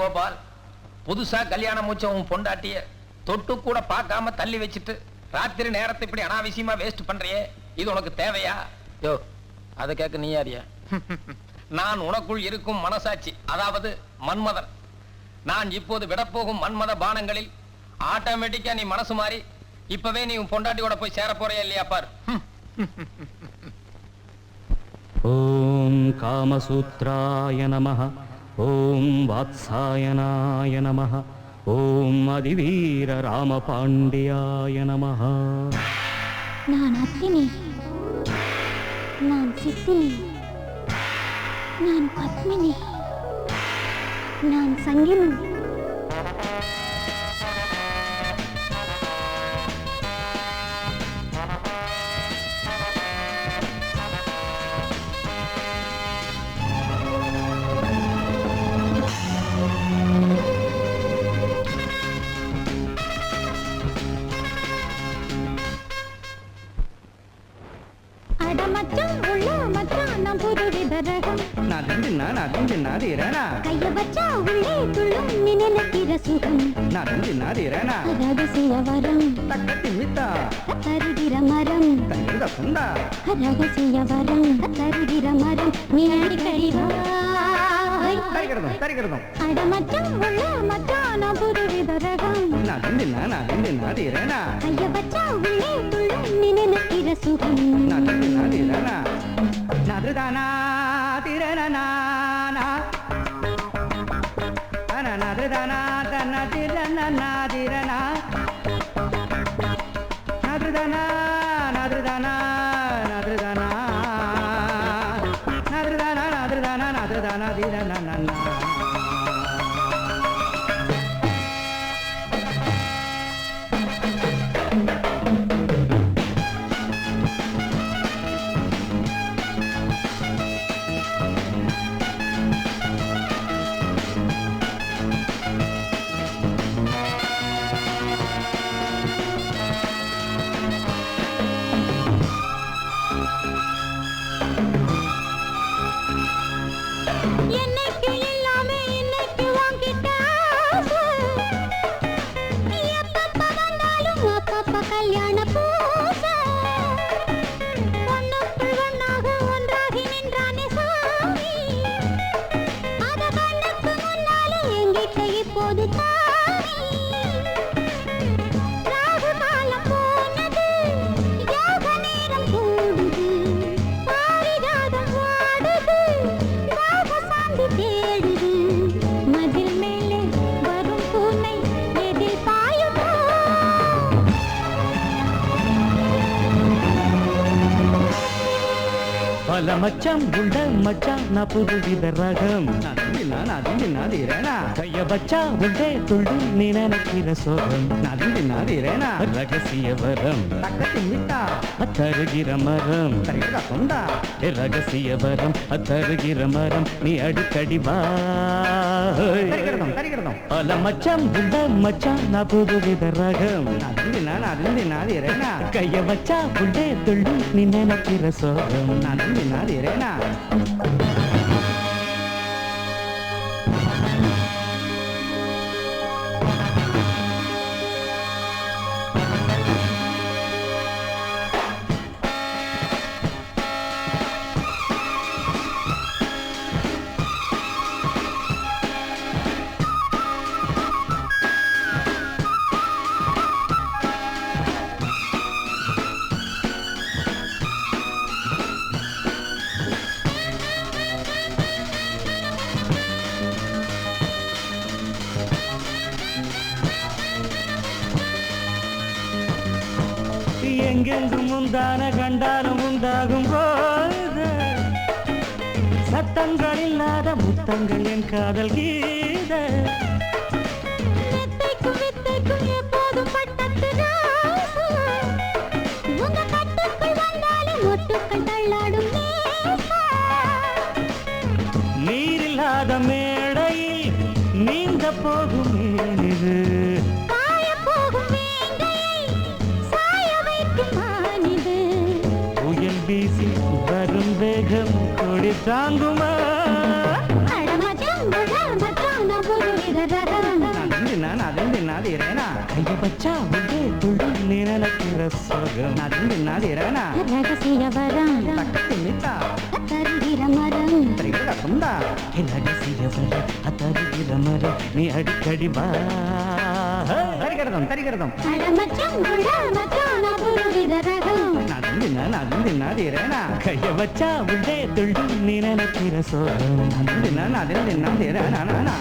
கோபால், புதுசா கல்யாணம் முடிச்ச உன் பொண்டாட்டிய தொட்டு கூட பார்க்காம தள்ளி வச்சுட்டு ராத்திரி நேரத்தை இப்படி அனாவசியமா வேஸ்ட் பண்றியே, இது உனக்கு தேவையா? யோ, அதை கேட்க நீ யாரியா? நான் உனக்குள் இருக்கும் மனசாட்சி, அதாவது மன்மதன். நான் இப்போது விடப்போகும் மன்மத பானங்களில் ஆட்டோமேட்டிக்கா நீ மனசு மாறி இப்பவே நீ உன் பொண்டாட்டியோட போய் சேர போறியா இல்லையா பார். ஓம் காமசூத்ராய நமஹ, ஓம் வாத்சாயனாய நமஹ, ஓம் அதிவீர ராமபாண்டியாய நமஹ. நான் அத்தினி, நான் சித்தினி, நான் பத்மினி, நான் சங்கினி. கைய வச்சா உள்ளே துள்ளும் நினைக்கிற சுகம். ரகசிய வரம் தருகிற மரம், ரகசிய வரம் தருகிற மரம். நீ அடிக்கடி அடமச்சம் உள்ள மச்சான புதுவித ரகம். கைய வச்சா உள்ளே துள்ளும் நினைக்கிற சுகம். நதுதானா திரணனா நதுதானா தன திரணனா திரணா நதுதானா நதுதானா நதுதானா நதுதானா நதுதானா நதுதானா திரணனா. மச்சான் உள்ள மச்சான் நான் புதுவித ரகம். கைய வச்சா உள்ளே துள்ளு நீ நினைக்கிற சோகம். ரகசிய வரம் தருகிற மரம், ரகசிய வரம் தருகிற மரம். நீ அடிக்கடி வா. பல மச்சான் உள்ள மச்சான் நான் புதுவித ரகம். கைய வச்சா உள்ளே துள்ளு நீ நினைக்கிற சோகம். எங்கெங்கும் முந்தான கண்டாலும் உண்டாகும் போது சத்தங்கள் இல்லாத முத்தங்கள் என் காதல் கீத. எப்போதும் பட்டத்து உங்க கட்டுக்குள் வந்தாலும் மொட்டுக்கள் தள்ளாடும். நீரில்லாத மேடையில் நீந்த போகும் இது. புயல் வீசி வரும் வேகம் கொடி தாங்குமா? அடமச்சான் மச்சான் புதுவித வச்சா உள்ளே துள்ளும் நீ நினைக்கிற சுகம். நாதிரனா ரகசிய வரம் தக்கத்து மித்தா தருகிற மரம் திரிகட குந்தா என் ரகசிய வர அத்தருகிற மர நீ அடிக்கடி வா. தரிகிடதும் அட மச்சான் குண்டா மச்சான் நான் புதுவித ரகம் நாதிரனா கைய வச்சா உள்ளே துள்ளும் நீ நினைக்கிற சுகம். நாதிரனா